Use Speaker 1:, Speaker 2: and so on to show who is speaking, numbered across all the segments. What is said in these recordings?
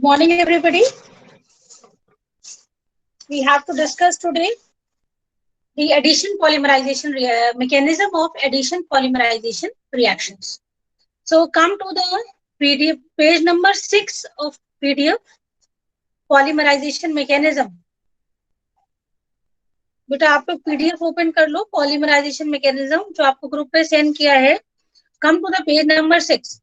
Speaker 1: Morning, everybody. We have to discuss today the addition polymerization mechanism of addition polymerization reactions. So, come to the PDF page number 6 of PDF polymerization mechanism. बेटा आप लोग PDF open कर लो polymerization mechanism जो आपको group पे send किया है. Come to the page number 6.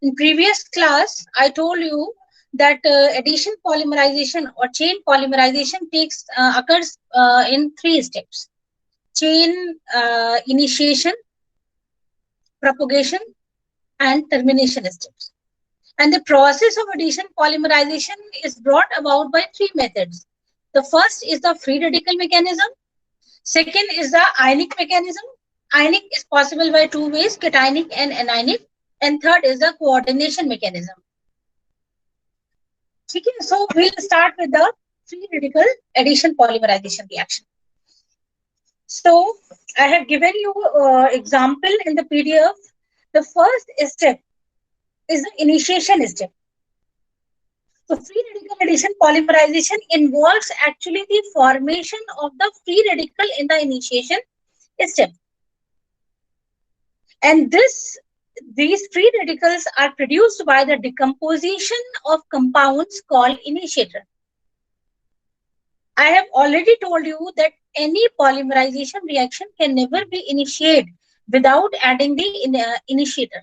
Speaker 1: In previous class, I told you that addition polymerization or chain polymerization occurs in 3 steps: chain initiation, propagation, and termination steps. And the process of addition polymerization is brought about by 3 methods. The first is the free radical mechanism. Second is the ionic mechanism. Ionic is possible by 2 ways: cationic and anionic. And third is the coordination mechanism. Okay, so we'll start with the free radical addition polymerization reaction. So I have given you example in the PDF. The first step is the initiation step. So free radical addition polymerization involves actually the formation of the free radical in the initiation step. And these free radicals are produced by the decomposition of compounds called initiator. I have already told you that any polymerization reaction can never be initiated without adding the initiator.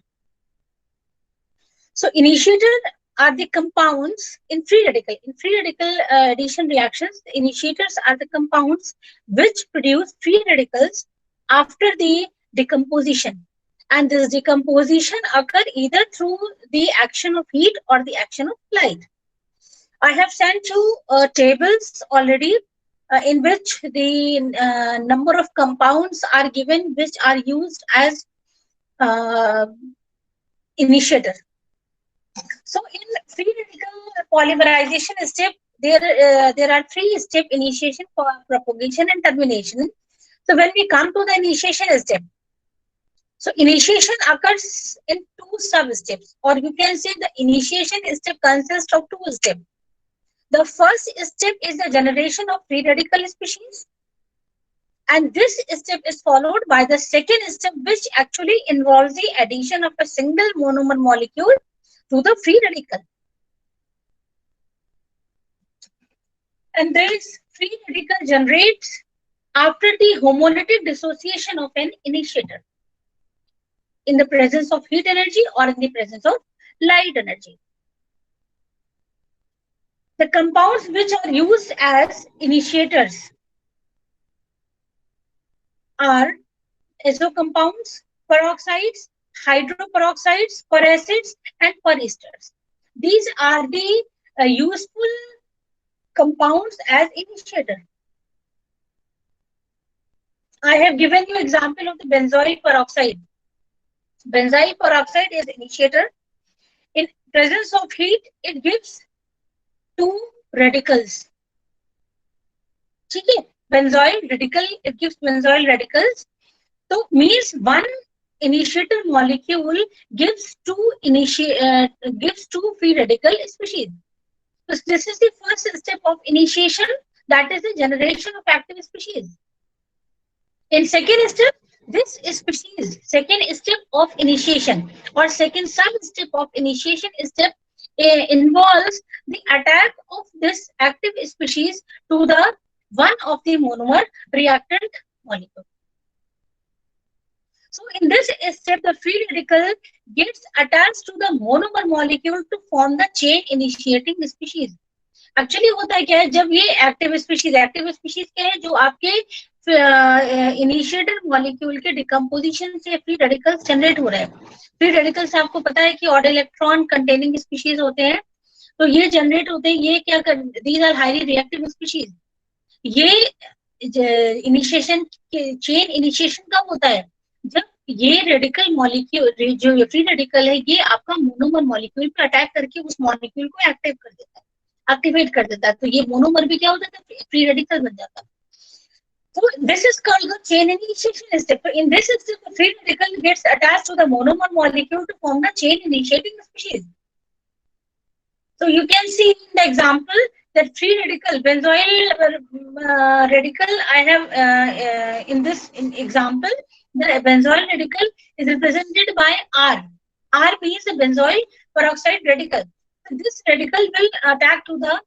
Speaker 1: So initiator are the compounds in free radical. In free radical addition reactions, the initiators are the compounds which produce free radicals after the decomposition. And this decomposition occurs either through the action of heat or the action of light. I have sent you tables already in which the number of compounds are given which are used as initiator. So in free radical polymerization step, there are 3 steps: initiation, propagation, and termination. So when we come to the initiation step, so initiation occurs in 2 sub-steps, or you can say the initiation step consists of 2 steps. The first step is the generation of free radical species, and this step is followed by the second step, which actually involves the addition of a single monomer molecule to the free radical. And this free radical generates after the homolytic dissociation of an initiator in the presence of heat energy or in the presence of light energy. The compounds which are used as initiators are azo compounds, peroxides, hydroperoxides, peracids, and peresters. These are the useful compounds as initiator. I have given you example of the benzoyl peroxide. Benzyl peroxide is initiator. In presence of heat, it gives 2 radicals. Okay, benzoyl radical, it gives benzoyl radicals. So means one initiator molecule gives 2 free radical species. So this is the first step of initiation, that is the generation of active species. In second step, this species, second step of initiation or second sub-step of initiation step involves the attack of this active species to the one of the monomer reactant molecule. So in this step, the free radical gets attached to the monomer molecule to form the chain initiating species. Actually होता है क्या है, जब ये active species क्या है, जो आपके इनिशिएटर मॉलिक्यूल के डिकम्पोजिशन से फ्री रेडिकल्स जनरेट हो रहे हैं. फ्री रेडिकल्स आपको पता है कि ऑड इलेक्ट्रॉन कंटेनिंग स्पीशीज होते हैं, तो ये जनरेट होते हैं. ये क्या कर, these are highly reactive species. ये इनिशिएशन चेन इनिशिएशन कब होता है, जब ये रेडिकल मॉलिक्यूल जो फ्री रेडिकल है ये आपका मोनोमर मॉलिक्यूल पर अटैक करके उस मॉलिक्यूल को एक्टिवेट कर देता है. तो ये मोनोमर भी क्या हो जाता है, फ्री रेडिकल बन जाता है. So this is called the chain initiation step. So in this step, the free radical gets attached to the monomer molecule to form the chain initiating species. So you can see in the example that free radical benzoyl radical I have in this example, the benzoyl radical is represented by R. R means the benzoyl peroxide radical. So this radical will attack to the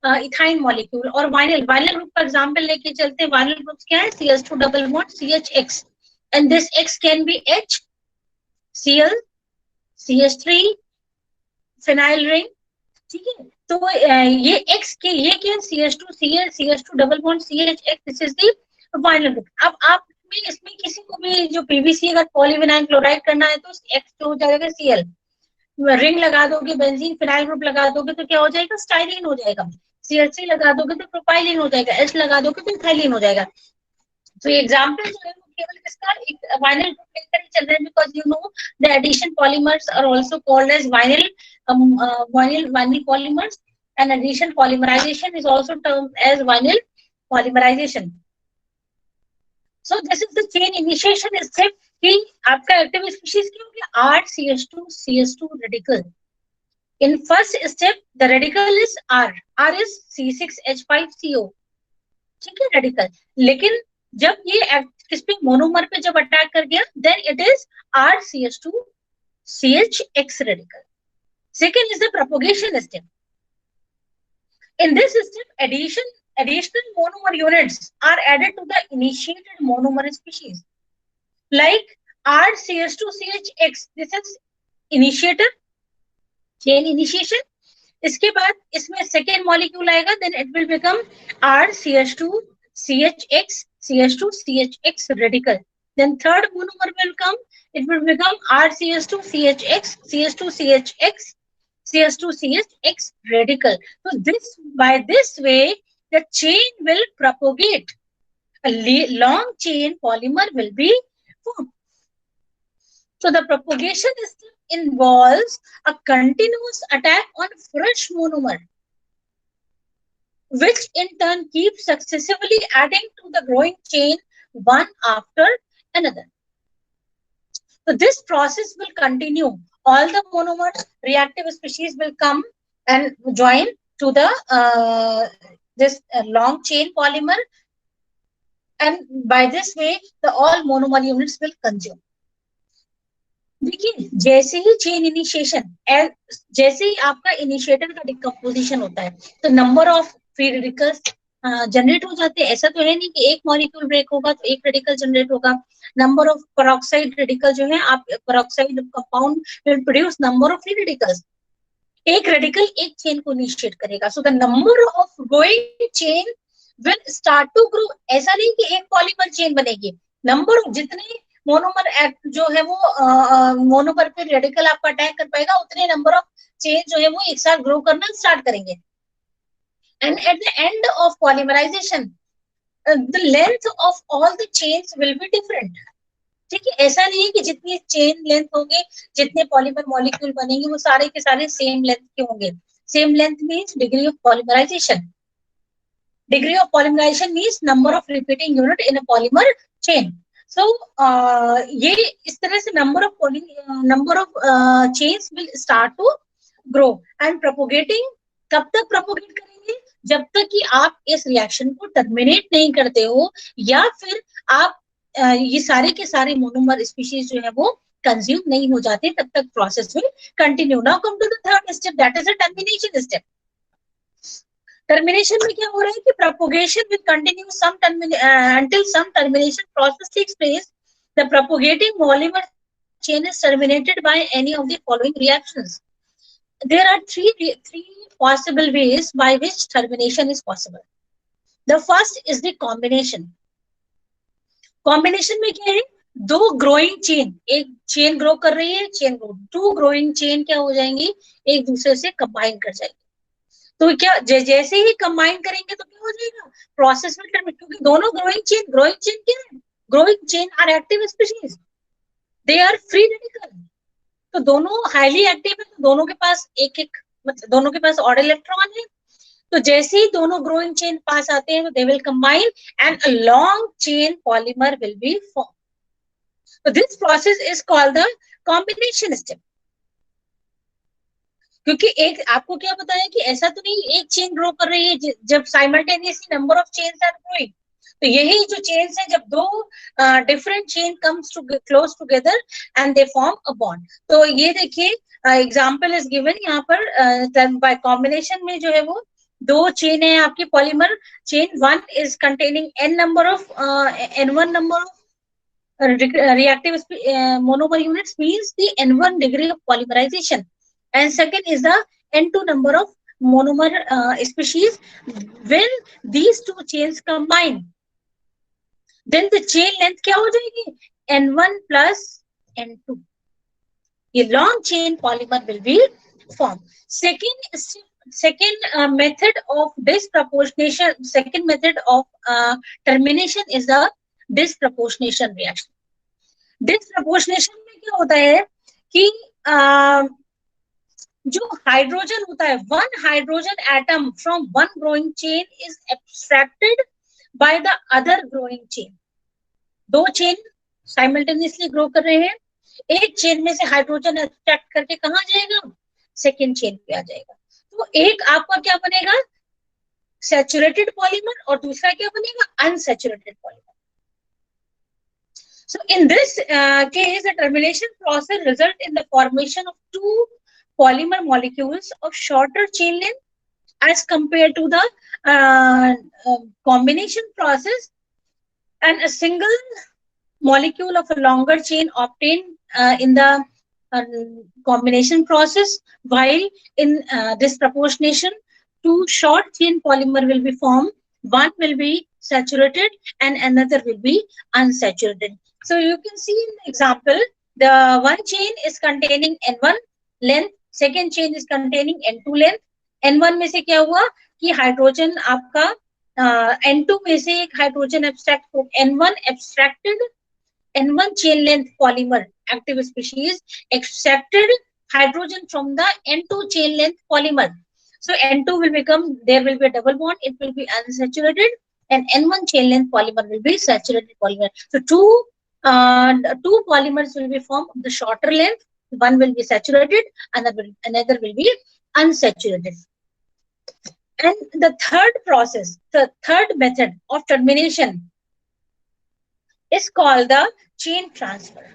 Speaker 1: ethyne molecule or vinyl. Vinyl group for example लेके चलते हैं. Vinyl groups क्या है? CH2 double bond CHX, and this X can be H, Cl, CH3, phenyl ring. ठीक है. तो ये X के ये क्या है? CH2 Cl, CH2 double bond CHX. This is the vinyl group. अब आप में इसमें किसी को भी जो PVC अगर पॉलीविनाइल क्लोराइड करना है तो X जो हो जाएगा Cl. रिंग लगा दोगे, बेंजीन फिनाइल ग्रुप लगा दोगे तो क्या हो जाएगा? स्टाइलिन हो जाएगा. CH3 लगा दोगे तो प्रोपाइलिन हो जाएगा. H लगा दोगे तो इथाइलिन हो जाएगा. तो ये एग्जांपल जो है वो केवल किसका? एक वाइनल ग्रुप लेकर ही चल रहे हैं, because you know the addition polymers are also called as vinyl polymers, and addition polymerization is also termed as vinyl polymerization. So this is the chain initiation step कि आपका एक्टिव स्पीशीज क्या हो गया? R-CH2 radical. In first step the radical is R. R is C6H5CO. ठीक है, radical. लेकिन जब ये किस पे? मोनोमर पे जब अटैक कर गया, then it is R-CH2CHX radical. Second is the propagation step. In this step, additional monomer units are added to the initiated monomer species. Like R-CH2CHX, this is initiator, chain initiation. इसके बाद इसमें second molecule आएगा, then it will become R-CH2CHX, CH2CHX radical. Then third monomer will come, it will become R-CH2CHX, CH2CHX, CH2CHX radical. So by this way, the chain will propagate. A long chain polymer will be formed. So the propagation step involves a continuous attack on fresh monomer, which in turn keeps successively adding to the growing chain one after another. So this process will continue. All the monomer reactive species will come and join to the this long chain polymer, and by this way the all monomer units will consume. देखिए, जैसे ही chain initiation, जैसे ही आपका initiator का decomposition होता है तो number of free radicals generate हो जाते हैं. ऐसा तो है नहीं कि एक मॉलिक्यूल ब्रेक होगा तो एक रेडिकल जनरेट होगा. नंबर ऑफ पेरोक्साइड रेडिकल जो है, आप peroxide compound will produce number of free radicals. एक रेडिकल एक चेन को इनिशिएट करेगा. So the number of growing chain will start to grow. ऐसा नहीं कि एक पॉलीमर चेन बनेगी. नंबर ऑफ जितने मोनोमर जो है वो मोनोमर पे रेडिकल आपका अटैक कर पाएगा, उतने नंबर ऑफ चेन जो है वो एक साथ ग्रो करना स्टार्ट करेंगे. And at the end of polymerization the length of all the chains will be different. ठीक है, ऐसा नहीं है कि जितनी चेन लेंथ होगी, जितने पॉलीमर मॉलिक्यूल बनेंगे वो सारे के सारे सेम लेंथ के होंगे. Same length means degree of polymerization. Degree of polymerization means number of repeating unit in a polymer chain. So ये इस तरह से number of chains will start to grow and propagating. कब तक propagate करेंगे? जब तक कि आप इस रिएक्शन को टर्मिनेट नहीं करते हो या फिर आप ये सारे के सारे मोनोमर स्पीशीज जो है वो कंज्यूम नहीं हो जाते, तब तक process will continue. Now come to the third step, that is a termination step. Termination में क्या हो रहा है कि propagation will continue until some termination process takes place. The propagating monomer chain is terminated by any of the following reactions. There are three possible ways by which termination is possible. The first is the combination. Combination में क्या है? दो growing chain, एक chain grow कर रही है, chain grow, two growing chain क्या हो जाएंगी? एक दूसरे से कंबाइन कर जाएंगे. तो क्या जैसे ही कंबाइन करेंगे तो क्या हो जाएगा? Process will terminate. क्योंकि दोनों ग्रोइंग चेन क्या है? Growing chain are active species, they are free radical. तो दोनों हाईली एक्टिव है, तो दोनों के पास एक मतलब दोनों के पास ऑड इलेक्ट्रॉन है. तो जैसे ही दोनों ग्रोइंग चेन पास आते हैं तो they will combine and a long chain polymer will be form. So this process is called the combination step. क्योंकि एक आपको क्या पता है कि ऐसा तो नहीं एक चेन ग्रो कर रही है जब simultaneously number of chains are growing, तो यही जो चेन्स है जब दो different chain comes to close together and they form a bond. तो ये देखिए एग्जांपल इज गिवन यहाँ पर बाय कॉम्बिनेशन में जो है वो दो चेन है आपकी polymer chain, one is containing n number of n1 number of reactive monomer units means the n1 degree of polymerization, and second is the n2 number of monomer species. When these two chains combine, then the chain length क्या हो जाएगी, n1 plus n2. A long chain polymer will be formed. Second method of disproportionation, second method of termination is the disproportionation reaction. Disproportionation में क्या होता है कि जो hydrogen होता है, one hydrogen atom from one growing chain is extracted by the other growing chain. दो chain simultaneously grow कर रहे हैं, एक चेन में से हाइड्रोजन एक्सट्रैक्ट करके कहाँ जाएगा, सेकेंड चेन पे आ जाएगा। तो एक आपका क्या बनेगा, सैचुरेटेड पॉलीमर, और दूसरा क्या बनेगा, unsaturated polymer. So in this case, the termination process results in the formation of two polymer molecules of shorter chain length as compared to the combination process, and a single molecule of a longer chain obtained in the combination process, while in disproportionation, two short chain polymer will be formed. One will be saturated and another will be unsaturated. So you can see in the example, the one chain is containing N1 length, second chain is containing N2 length. N1 में से क्या हुआ कि hydrogen आपका N2 में से एक hydrogen abstract हो, N1 abstracted, N1 chain length polymer active species extracted hydrogen from the N2 chain length polymer. So N2 will become, there will be a double bond, it will be unsaturated, and N1 chain length polymer will be saturated polymer. So two polymers will be formed of the shorter length, one will be saturated, another will be unsaturated. And the third process, the third method of termination is called the chain transfer.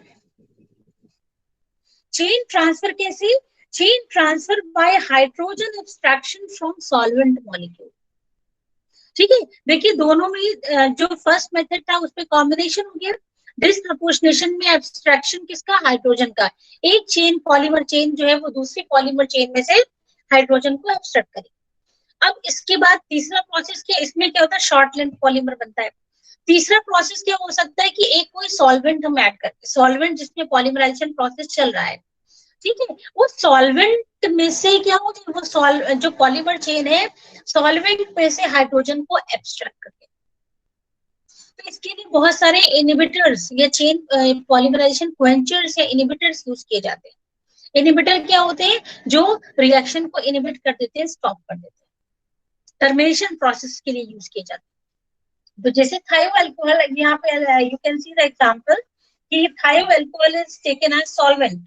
Speaker 1: Chain transfer कैसे, chain transfer by hydrogen abstraction from solvent molecule. ठीक है, देखिए दोनों में जो first method था उसमें combination हो गया, डिसप्रपोर्शनेशन में एब्स्ट्रैक्शन किसका, हाइड्रोजन का, एक चेन पॉलीमर चेन जो है वो दूसरी पॉलीमर चेन में से हाइड्रोजन को एब्स्ट्रैक्ट करेगी। अब इसके बाद तीसरा प्रोसेस क्या, इसमें क्या होता है, शॉर्ट लेंथ पॉलीमर बनता है। तीसरा प्रोसेस क्या हो सकता है कि एक कोई सॉल्वेंट हम ऐड करते, सॉल्वेंट जिसमें पॉलीमराइजेशन प्रोसेस चल रहा है, ठीक है, वो सॉल्वेंट में से क्या होता है, वो जो पॉलीमर चेन है सॉल्वेंट में से हाइड्रोजन को एब्स्ट्रैक्ट करके, तो इसके लिए बहुत सारे इनहिबिटर्स या चेन पॉलीमराइजेशन क्वेंचर्स या इनहिबिटर्स यूज किए जाते हैं। इनहिबिटर क्या होते हैं, जो रिएक्शन को इनहिबिट कर देते हैं, स्टॉप कर देते हैं, टर्मिनेशन प्रोसेस के लिए यूज किए जाते हैं। तो जैसे थायो अल्कोहल, यहाँ पे you can see the example कि thio alcohol is taken as solvent,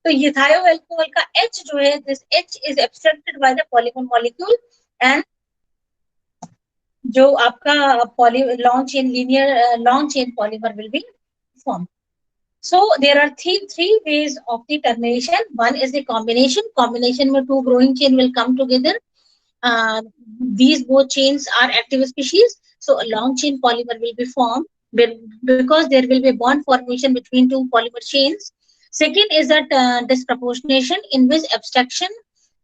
Speaker 1: तो ये थायो अल्कोहल का H जो है, this H is abstracted by the polymer molecule and जो आपका long chain linear long chain polymer will be form. So there are three ways of the termination. One is the combination. Combination में two growing chain will come together. These both chains are active species. So a long chain polymer will be formed because there will be bond formation between two polymer chains. Second is that disproportionation, in which abstraction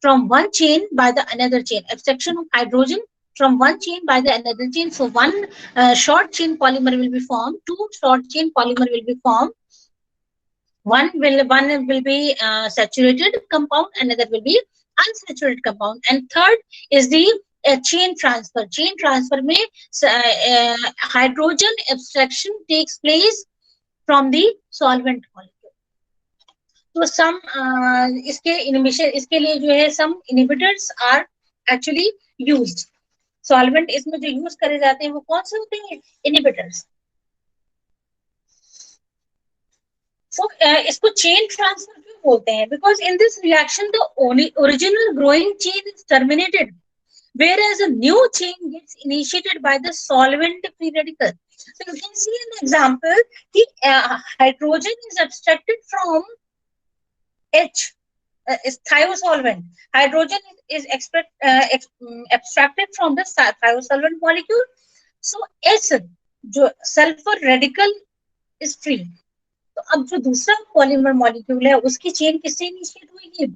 Speaker 1: from one chain by the another chain, abstraction of hydrogen from one chain by the another chain. So one short chain polymer will be formed, two short chain polymer will be formed. One will be saturated compound, another will be unsaturated compound, and third is the chain transfer. Chain transfer में hydrogen abstraction takes place from the solvent molecule. तो some इसके inhibition, इसके लिए जो है some inhibitors are actually used. Solvent इसमें जो use करे जाते हैं वो कौन से होते हैं, inhibitors. So इसको चेन ट्रांसफर क्यों बोलते हैं? Because in this reaction the only original growing chain is terminated, whereas a new chain gets initiated by the solvent free radical. So you can see in the example, the hydrogen is abstracted from H, is thiosolvent. Hydrogen is abstracted from the thiosolvent molecule. So S, जो sulfur radical is free. तो अब जो दूसरा polymer molecule है उसकी chain किससे initiate हुई?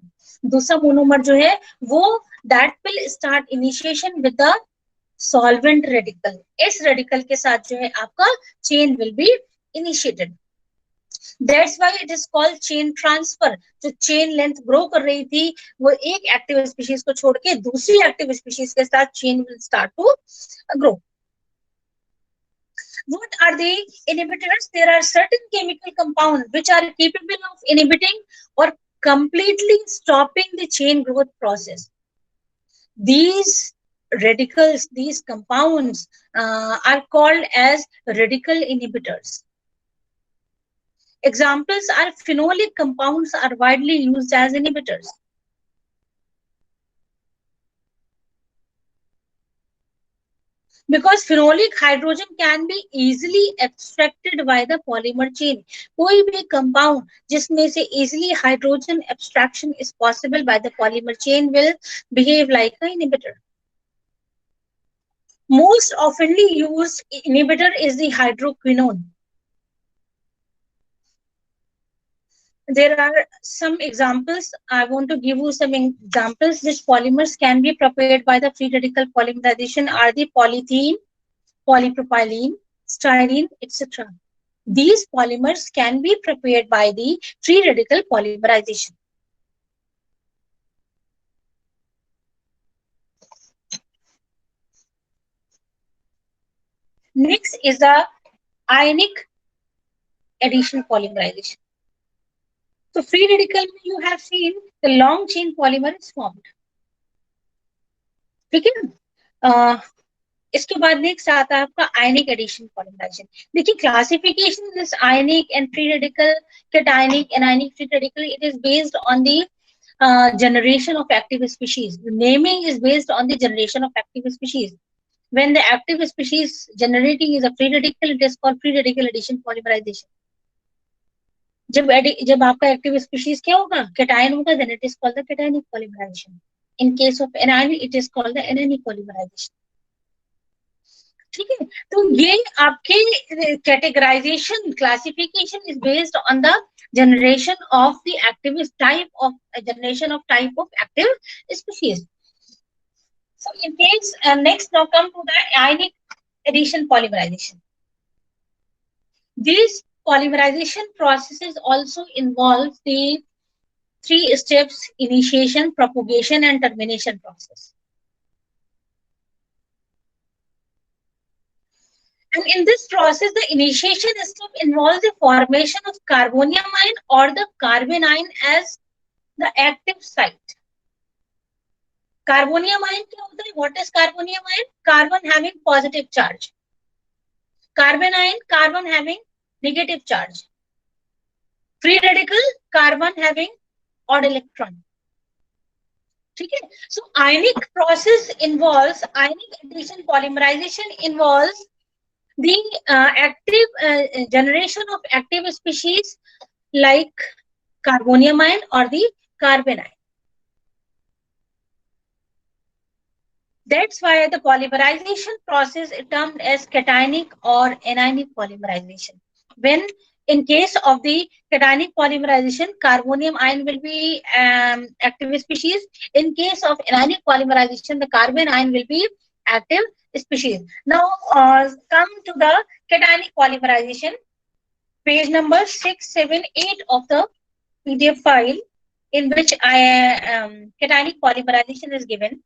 Speaker 1: दूसरा मोनोमर जो है वो that will start initiation with the solvent radical. इस रेडिकल के साथ जो है आपका chain will be initiated. That's why it is called chain transfer. जो चेन लेंथ ग्रो कर रही थी वो एक एक्टिव स्पीशीज को छोड़ के दूसरी एक्टिव स्पीशीज के साथ chain will start to grow. What are the inhibitors? There are certain chemical compounds which are capable of inhibiting or completely stopping the chain growth process. These radicals, these compounds are called as radical inhibitors. Examples are phenolic compounds are widely used as inhibitors. Because phenolic hydrogen can be easily abstracted by the polymer chain. कोई भी compound जिसमें से easily hydrogen abstraction is possible by the polymer chain will behave like an inhibitor. Most oftenly used inhibitor is the hydroquinone. There are some examples. I want to give you some examples which polymers can be prepared by the free radical polymerization are the polythene, polypropylene, styrene, etc. These polymers can be prepared by the free radical polymerization. Next is the ionic addition polymerization. So free radical you have seen the long chain polymer is formed. ठीक है. इसके बाद next आता है आपका आयनिक addition polymerisation. देखिए classification this ionic and free radical, cationic and ionic free radical, it is based on the generation of active species. The naming is based on the generation of active species. When the active species generating is a free radical, it is called free radical addition polymerization. जब आपका active species क्या होगा? Cation होगा, then it is called the cationic polymerization. In case of anion, it is called the anionic polymerization. ठीक है. तो ये आपके categorization classification is based on the generation of the active type of generation of type of active species. So in case next now come to the ionic addition polymerization. These polymerization processes also involve the 3 steps: initiation, propagation and termination process. And in this process, the initiation step involves the formation of carbonium ion or the carbon ion as the active site. Carbonium ion क्या होता है? What is carbonium ion? Carbon having positive charge. Carbon ion, carbon having negative charge. Free radical, carbon having odd electron. ठीक है. So ionic process involves, ionic addition polymerization involves the active generation of active species like carbonium ion or the carbon ion. That's why the polymerization process is termed as cationic or anionic polymerization. When in case of the cationic polymerization, carbonium ion will be active species. In case of anionic polymerization, the carbon ion will be active species. Now come to the cationic polymerization, page number 6, 7, 8 of the PDF file in which cationic polymerization is given.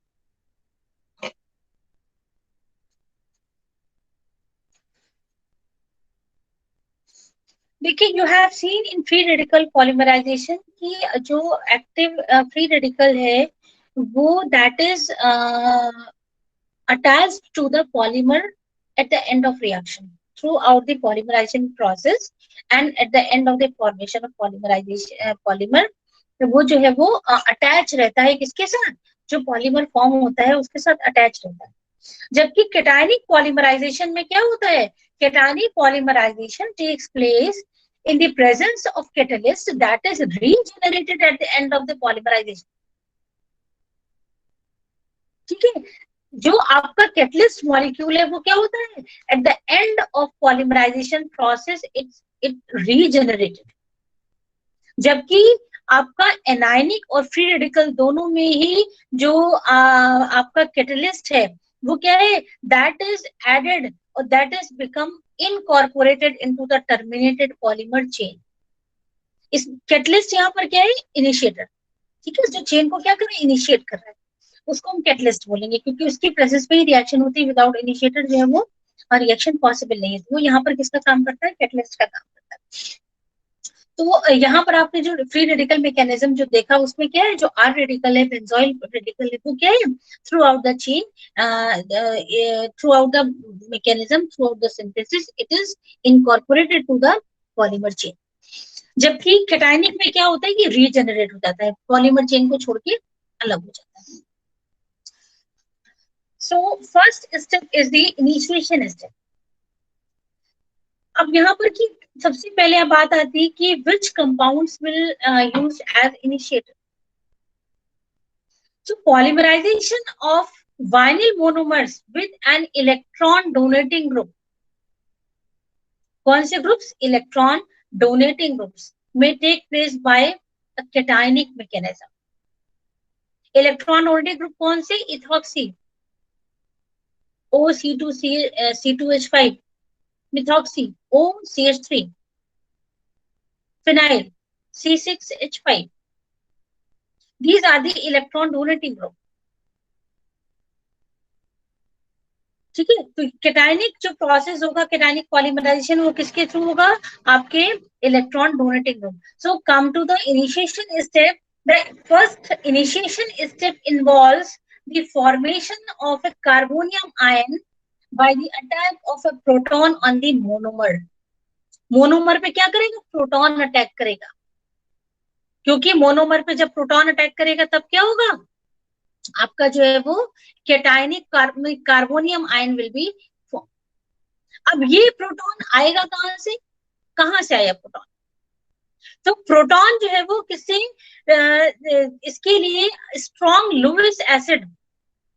Speaker 1: देखिए you have seen in free radical polymerization कि जो active free radical है वो that is attached to the polymer at the end of reaction throughout the polymerization process and at the end of the formation of polymerization polymer. वो जो है वो attach रहता है किसके साथ, जो पॉलीमर फॉर्म होता है उसके साथ अटैच रहता है। जबकि कैटायनिक पॉलीमराइजेशन में क्या होता है, cationic polymerization takes place in the presence of catalyst that is regenerated at the end of the polymerization. ठीक है, जो आपका कैटलिस्ट मॉलिक्यूल है वो क्या होता है, at the end of polymerization process it regenerated. जबकि आपका एनायनिक और फ्री रेडिकल दोनों में ही जो आपका कैटलिस्ट है वो क्या है, दैट इज एडेड और that is become incorporated into the terminated polymer chain. इस कैटलिस्ट यहाँ पर क्या है, इनिशिएटर। ठीक है, जो चेन को क्या कर रहा है, इनिशिएट कर रहा है, उसको हम कैटलिस्ट बोलेंगे, क्योंकि उसकी प्रेजेंस में ही रिएक्शन होती है। विदाउट इनिशिएटर जो है वो रिएक्शन पॉसिबल नहीं है। तो वो यहाँ पर किसका काम करता है, कैटलिस्ट का काम करता है। तो यहाँ पर आपने जो फ्री रेडिकल मैकेनिज्म जो देखा उसमें क्या है, जो आर रेडिकल है, बेंजोइल रेडिकल है, वो क्या है, throughout the chain, throughout the mechanism, throughout the synthesis it is incorporated to the polymer chain. जबकि कैटायनिक में क्या होता है कि रीजनरेट हो जाता है, पॉलीमर चेन को छोड़ के अलग हो जाता है। So first step is the initiation step. अब यहाँ पर की सबसे पहले बात आती है कि which compounds will used as initiator. So polymerization of vinyl monomers with an electron donating group. कौन से groups, electron donating groups may take place by a cationic mechanism. Electron donating group कौन से, ethoxy C2H5, methoxy OCH3, phenyl C6H5. These are the electron donating group. ठीक है, तो cationic जो process होगा, cationic polymerisation, वो किसके थ्रू होगा, आपके electron donating group. So come to the initiation step. The first initiation step involves the formation of a carbonium ion by the attack of a proton on the monomer. Monomer पे क्या करेगा, proton attack करेगा, क्योंकि monomer पे जब proton attack करेगा तब क्या होगा, आपका जो है वो cationic carbonium ion will be form. अब ये प्रोटॉन आएगा कहां से आया प्रोटॉन, तो प्रोटॉन जो है वो किससे, इसके लिए strong Lewis acid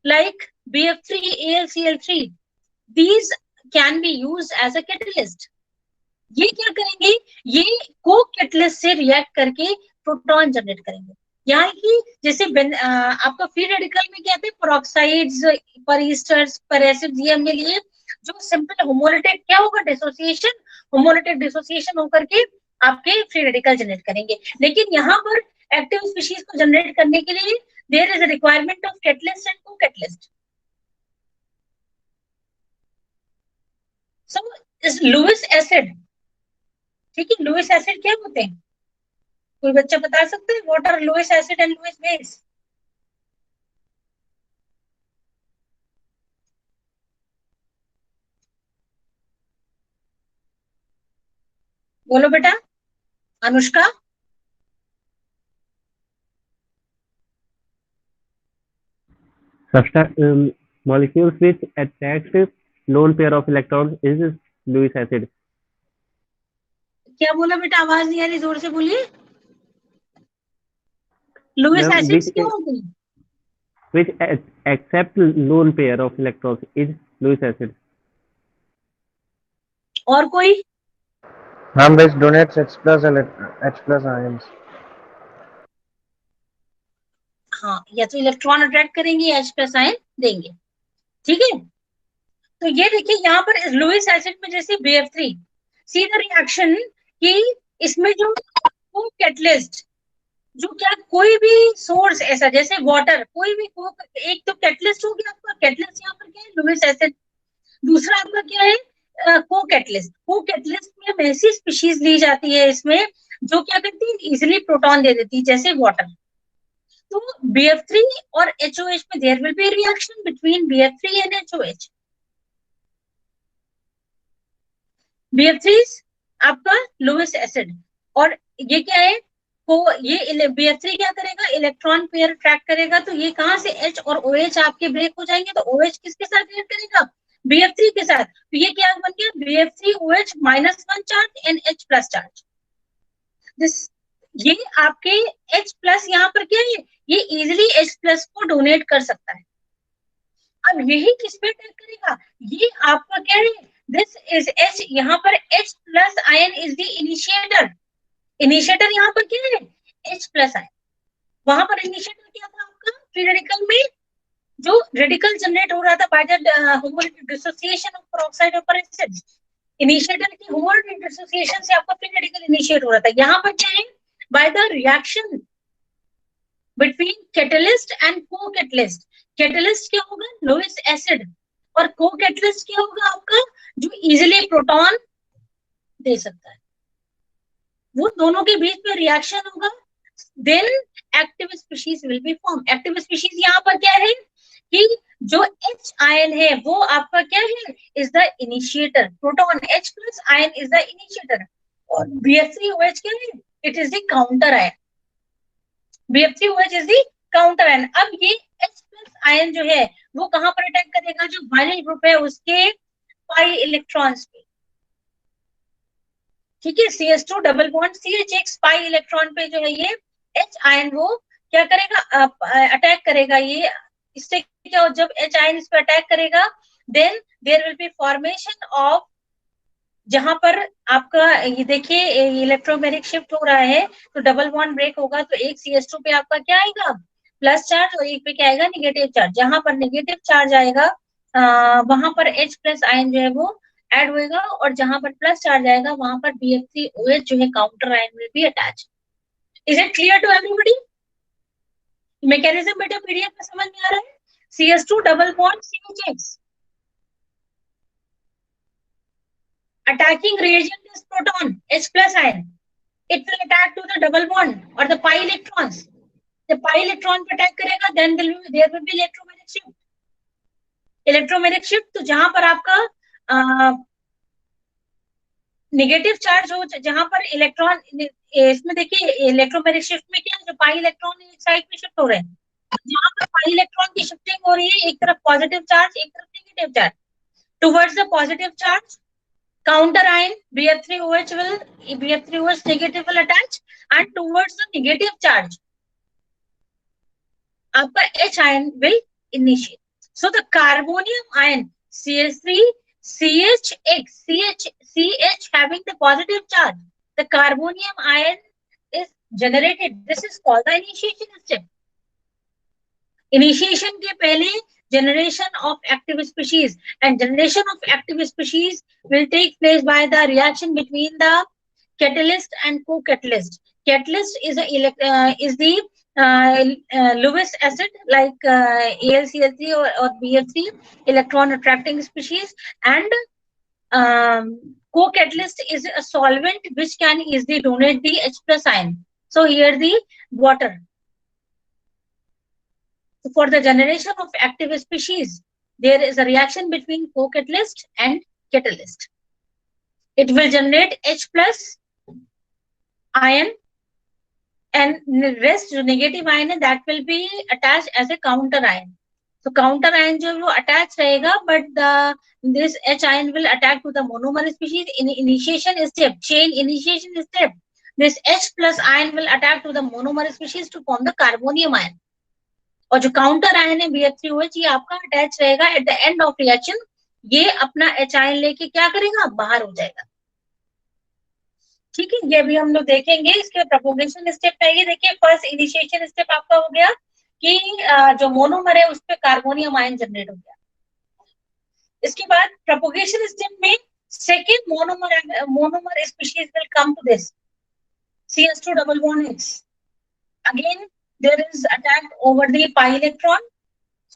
Speaker 1: like BF3AlCl3 these can be used as a catalyst. ये क्या करेंगे, ये को कैटलिस्ट से रिएक्ट करके प्रोटॉन जनरेट करेंगे। यहाँ की जैसे आपका फ्री रेडिकल में क्या थे, पेरोक्साइड्स, परईस्टर्स, पेरेसिड्स, ये हमने लिए। जो सिंपल होमोलिटिक क्या होगा, डिसोसिएशन, होमोलिटिक डिसोसिएशन होकर के आपके फ्री रेडिकल जनरेट करेंगे। लेकिन यहाँ पर एक्टिव स्पीशीज को जनरेट करने के लिए there is a requirement of catalyst and co catalyst. So इस लुइस एसिड, ठीक है, लुइस एसिड क्या होते हैं, कोई बच्चा बता सकते हैं, what are Lewis acid and Lewis base? बोलो बेटा, Anushka.
Speaker 2: Molecules which attract lone pair of electrons is Lewis acid.
Speaker 1: क्या बोला बेटा, आवाज नहीं आ रही, जोर से बोलिए। लुइस एसिड्स क्या होते हैं,
Speaker 2: which accept lone pair of electrons is Lewis acid.
Speaker 1: और कोई?
Speaker 3: which donates H+ ions.
Speaker 1: हाँ, या तो इलेक्ट्रॉन अट्रैक्ट करेंगे या H+ आयन देंगे। ठीक है, तो ये देखिए यहाँ पर लुइस एसिड में जैसे BF3, सी द रिएक्शन कि इसमें जो कैटलिस्ट, जो क्या कोई भी सोर्स ऐसा जैसे वाटर, कोई भी एक तो कैटलिस्ट हो गया आपका, कैटलिस्ट यहाँ पर क्या है, लुइस एसिड। दूसरा आपका क्या है, को कैटलिस्ट। को कैटलिस्ट में वैसी स्पीशीज ली जाती है इसमें जो क्या करती है, इजिली प्रोटॉन दे देती है, जैसे वाटर। तो BF3 और HOH में there will be reaction between BF3 and HOH। BF3 आपका लुइस एसिड, और ये क्या है, को ये BF3 क्या करेगा, इलेक्ट्रॉन पेयर ट्रैक करेगा, तो ये कहां से H और OH आपके ब्रेक हो जाएंगे, तो OH किसके साथ रिएक्ट करेगा, BF3 के साथ, तो ये क्या बन गया, BF3OH -1 charge and H plus charge. This ये आपके H प्लस यहाँ पर क्या है, ये इजिली H प्लस को डोनेट कर सकता है। अब यही किस पे अटैक करेगा, ये आपका क्या है, दिस इज H, यहाँ पर H plus ion is the initiator. Initiator यहाँ पर क्या है, H प्लस आयन। वहां पर इनिशिएटर क्या था आपका, फ्री रेडिकल में जो रेडिकल जनरेट हो रहा था by the homolytic dissociation of peroxide of acid, initiator की होमोलैटिक डिसोसिएशन से आपका फ्री रेडिकल इनिशिएट हो रहा था। यहाँ पर क्या है, by the reaction between catalyst and co catalyst. Catalyst क्या होगा, लोएस्ट एसिड, और को कैटलिस्ट क्या होगा आपका, जो इजिली प्रोटॉन दे सकता है। वो दोनों के बीच में रिएक्शन होगा, then active species will be form. Active species यहाँ पर क्या है कि जो H आयन है वो आपका क्या है, is the initiator, proton H plus ion is the initiator, और BF3OH क्या है, it is the counter ion. BF3OH is the counter ion. अब ये H प्लस आयन जो है वो कहां पर अटैक करेगा, जो वायलेंट ग्रुप है उसके पाई इलेक्ट्रॉन्स पे, ठीक है, CH2 double bond CH pi electron पे जो है ये H आयन वो क्या करेगा, अटैक करेगा। ये इससे क्या हो, जब H आयन इस पे अटैक करेगा, then there will be formation of, जहां पर आपका ये देखिए इलेक्ट्रोमैग्नेटिक शिफ्ट हो रहा है, तो डबल बॉन्ड ब्रेक होगा, तो एक CH2 पे आपका क्या आएगा, प्लस चार्ज, और एक पे क्या आएगा, नेगेटिव चार्ज। जहां पर नेगेटिव चार्ज आएगा वहां पर H प्लस आयन जो है वो ऐड होएगा, और जहां पर प्लस चार्ज आएगा वहां पर BF3OH जो है counter ion will be attach. Is it clear to everybody? Mechanism बेटा PDF में समझ में आ रहा है? CH2 double bond CH attacking reagent is proton H plus ion, it will attack to the double bond or the pi electrons. The pi electron पे attack करेगा, then there will be electromagnetic shift. Electromagnetic shift, तो जहां पर आपका negative charge हो, जहां पर electron, इसमें देखिए इलेक्ट्रोमैग्नेटिक शिफ्ट में क्या है, जो पाई इलेक्ट्रॉन एक साइड में शिफ्ट हो रहे हैं, जहां पर पाई इलेक्ट्रॉन की शिफ्टिंग हो रही है, एक तरफ पॉजिटिव चार्ज एक तरफ negative charge, towards the positive charge counter ion BF3OH negative will attach, and towards the negative charge आपका H ion will initiate. So the carbonium ion CH3 CH having the positive charge, the carbonium ion is generated. This is called the initiation step. Initiation के पहले generation of active species, and generation of active species will take place by the reaction between the catalyst and co-catalyst. Catalyst is the Lewis acid like AlCl3 or BF3, electron attracting species, and co-catalyst is a solvent which can easily donate the H plus ion. So here the water. For the generation of active species, there is a reaction between co-catalyst and catalyst. It will generate H plus ion, and the rest जो negative ion है that will be attached as a counter ion. So counter ion जो वो attached रहेगा, but this H ion will attack to the monomer species in initiation step, chain initiation step. This H plus ion will attack to the monomer species to form the carbonium ion. और जो counter ion है BF3OH ये आपका attach रहेगा eight the end of reaction, ये अपना H ion लेके क्या करेगा, बाहर हो जाएगा। ठीक है, ये भी हम लोग देखेंगे। इसके प्रोपोगेशन स्टेप है, ये देखिए फर्स्ट इनिशिएशन स्टेप आपका हो गया कि जो मोनोमर है उस पे कार्बोनियम आयन जनरेट हो गया। इसके बाद प्रोपोगेशन स्टेप में second monomer species will come to this CH2 double bond X. Again there is attack over the pi electron,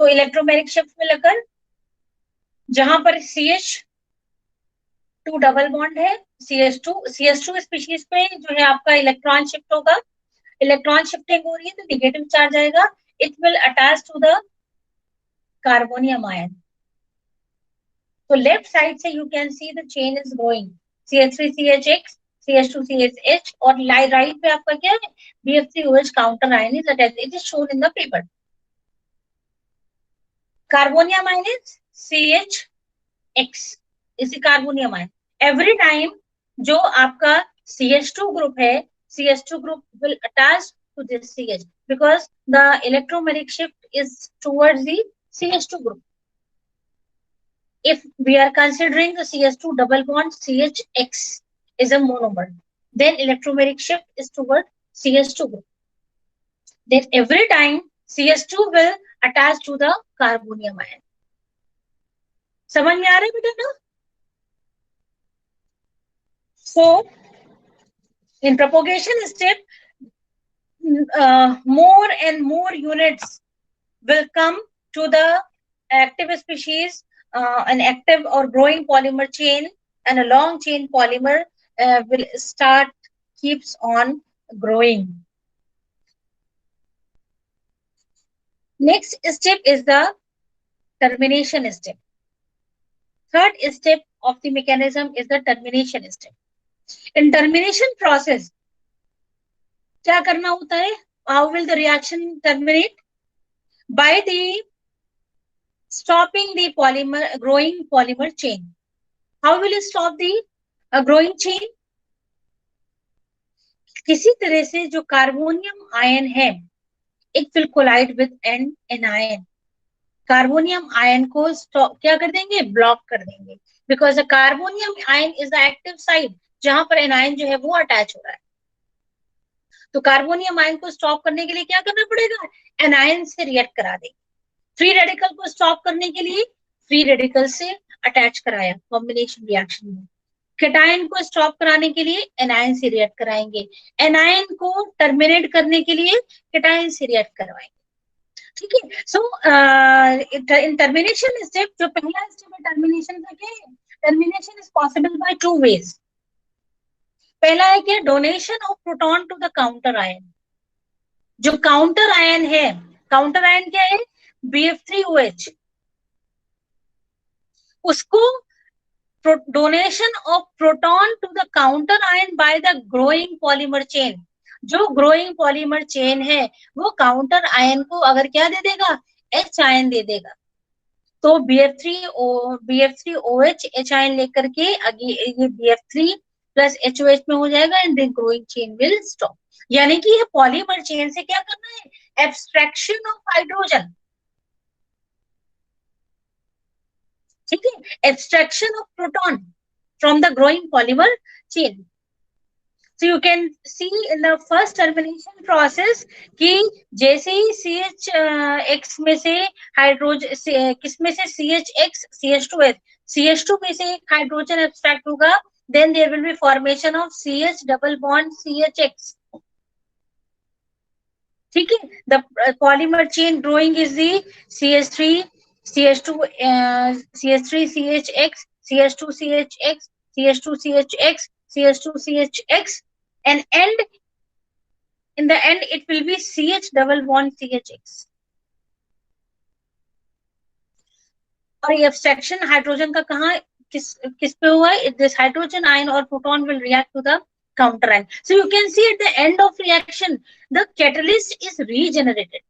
Speaker 1: so electromagnetic shift will occur. जहां पर CH2 डबल बॉन्ड है, CH2 species पे जो है आपका electron shift होगा, electron shifting हो रही है तो नेगेटिव चार्ज आएगा, it will attach to the carbonium ion. तो लेफ्ट साइड से you can see the chain is going CH3 CHX CH2CH और राइट पे आपका क्या है, BF3OH counter ion is attached, it is shown in the paper. Carbonium ion is CH(X) is the carbonium ion. Every time जो आपका CH2 group है, CH2 group will attach to this CH because the electromagnetic shift is towards the CH2 group. If we are considering the CH2 double bond CHX is a monomer, then electromagnetic shift is toward CH2 group. Then every time CH2 will attach to the carbonium ion. समझ में आ रहा है बेटा ना? So in propagation step, more and more units will come to the active species, an active or growing polymer chain, and a long chain polymer will keeps on growing. Next step is the termination step. Third step of the mechanism is the termination step. In termination process, क्या करना होता है? How will the reaction terminate? By the stopping the growing polymer chain. How will it stop the growing chain? किसी तरह से जो carbonium ion है, it will collide with an anion. Carbonium ion को क्या कर देंगे? ब्लॉक कर देंगे. Because the carbonium ion is the active side जहां पर एनायन जो है वो अटैच हो रहा है. तो कार्बोनियम आयन को स्टॉप करने के लिए क्या करना पड़ेगा? एनायन से रिएक्ट करा देंगे. फ्री रेडिकल को स्टॉप करने के लिए फ्री रेडिकल से अटैच कराया कॉम्बिनेशन रिएक्शन में. केटायन को स्टॉप कराने के लिए एनायन से रिएक्ट कराएंगे. एनायन को टर्मिनेट करने के लिए केटायन से रिएक्ट करवाएंगे. ठीक है. सो इन टर्मिनेशन स्टेप, जो पहला स्टेप है टर्मिनेशन का, क्या है? Termination is possible by two ways. पहला है क्या? Donation of proton to the counter ion. जो काउंटर आयन है, काउंटर आयन क्या है? BF3OH. उसको donation of proton to the counter ion by the growing polymer chain. जो ग्रोइंग पॉलीमर चेन है वो काउंटर आयन को अगर क्या दे देगा? H आयन दे देगा. तो BF3OH H आयन लेकर के ये BF3 प्लस HOH में हो जाएगा and the growing chain will stop. यानी कि ये पॉलीमर चेन से क्या करना है? Abstraction of hydrogen. ठीक है. Abstraction of proton from the growing polymer chain. So you can see in the first termination process कि जैसे ही CH(X) में से हाइड्रोजन, किस में से? CHX CH2H, CH2 में से एक हाइड्रोजन एब्स्ट्रैक्ट होगा, then there will be formation of CH double bond CHX. ठीक है. The polymer chain growing is the CH3 CH2 CH3 CHX CH2 CHX CH2 CHX CH2 CHX and in the end it will be CH double bond CHX. और ये abstraction hydrogen का कहाँ किस पे हुआ है? This hydrogen ion or proton will react to the counter ion. So you can see at the end of reaction the catalyst is regenerated.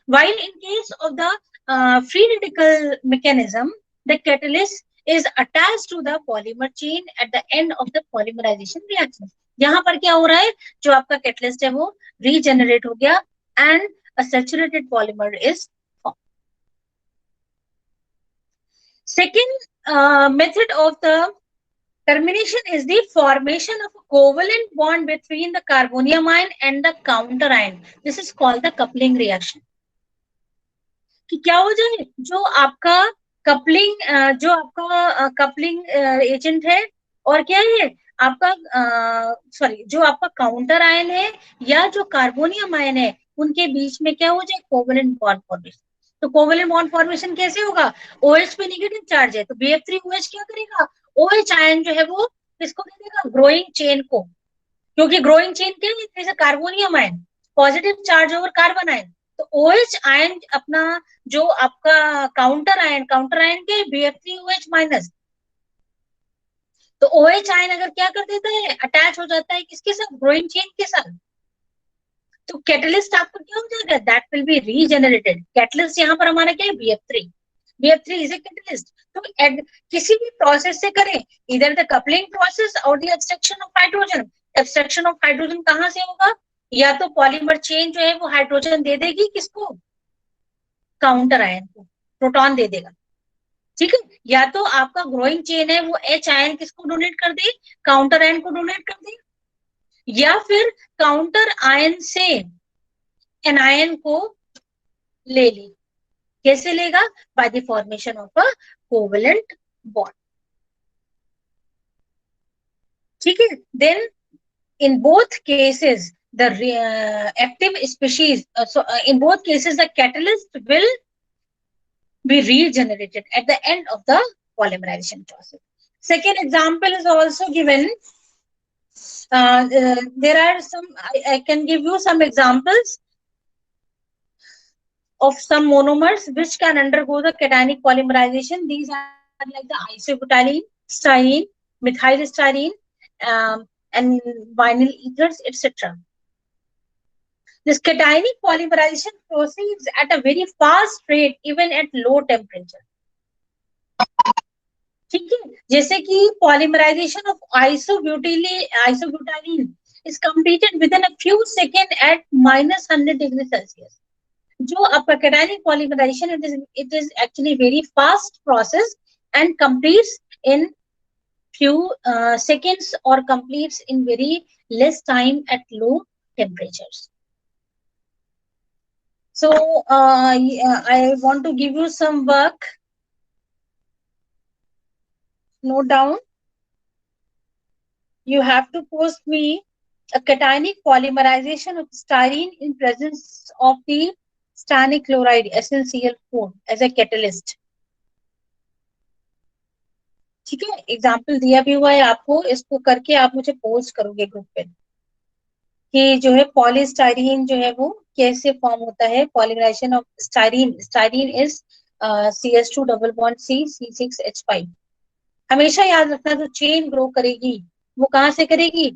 Speaker 1: While in case of the free radical mechanism, the catalyst is attached to the polymer chain at the end of the polymerization reaction. यहाँ पर क्या हो रहा है? जो आपका catalyst है वो रीजेनरेट हो गया and a saturated polymer is formed. Second method of the termination is the formation of a covalent bond between the carbonium ion and the counter ion. This is called the coupling reaction. कि क्या हो जाए? जो आपका coupling agent है और क्या है आपका जो आपका काउंटर आयन है या जो कार्बोनियम आयन है, उनके बीच में क्या हो जाए? Covalent bond formation. तो कोवेलेंट बॉन्ड फॉर्मेशन कैसे होगा? OH पे नेगेटिव चार्ज है तो BF3OH क्या करेगा? OH आयन जो है वो किसको दे देगा? ग्रोइंग चेन को. क्योंकि ग्रोइंग चेन क्या है? जैसे carbonium ion positive charge over carbon ion, तो OH आयन अपना जो आपका काउंटर आयन के BF3OH माइनस, तो OH आयन अगर क्या कर देता है, अटैच हो जाता है किसके साथ, ब्रोमीन चेन के साथ, तो कैटलिस्ट आपको क्या हो जाएगा, that will be regenerated. Catalyst यहाँ पर हमारा क्या है, BF3। BF3 is a catalyst. तो किसी भी प्रोसेस से करें, इधर द कपलिंग प्रोसेस और the extraction of hydrogen. Extraction of hydrogen कहाँ से होगा, या तो पॉलीमर चेन जो है वो हाइड्रोजन दे देगी किसको, काउंटर आयन को, प्रोटॉन दे देगा, ठीक है। या तो आपका ग्रोइंग चेन है वो H आयन किसको डोनेट कर दे, काउंटर आयन को डोनेट कर दे, या फिर काउंटर आयन से एनायन को ले ले। कैसे लेगा, by the formation of a covalent bond, ठीक है। Then in both cases the active species in both cases the catalyst will be regenerated at the end of the polymerization process. Second example is also given. There are some, I can give you some examples of some monomers which can undergo the cationic polymerization. These are like the isobutylene, styrene, methylstyrene, and vinyl ethers, etc. This cationic polymerization proceeds at a very fast rate even at low temperature. ठीक है, जैसे कि polymerization of isobutylene is completed within a few seconds at -100 degrees Celsius. जो आपका cationic polymerization, it is actually very fast process and completes in few seconds or completes in very less time at low temperatures. So I want to give you some work. Note down. You have to post me a cationic polymerization of styrene in presence of the styrenic chloride SnCl4 as a catalyst. ठीक है, example दिया भी हुआ है आपको, इसको करके आप मुझे पोस्ट करोगे ग्रुप पे कि जो है पॉलीस्टाइरीन जो है वो कैसे फॉर्म होता है, polymerization of styrene. Styrene is CH2 double bond C6H5। हमेशा याद रखना, जो चेन ग्रो करेगी वो कहाँ से करेगी,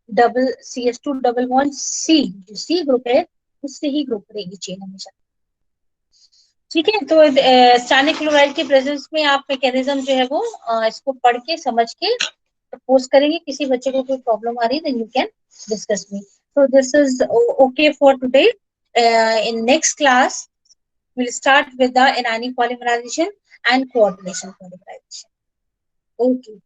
Speaker 1: double CH2 double bond C, जो C ग्रुप है उससे ही ग्रो करेगी चेन हमेशा, ठीक है। तो स्टार्निक क्लोराइड के प्रेजेंस में आप मैकेनिज्म जो है वो इसको पढ़ के समझ के प्रपोज करेंगे। किसी बच्चे को कोई प्रॉब्लम आ रही है then you can discuss me. So this is okay for today. In next class, we'll start with the anionic polymerization and coordination polymerization. Okay.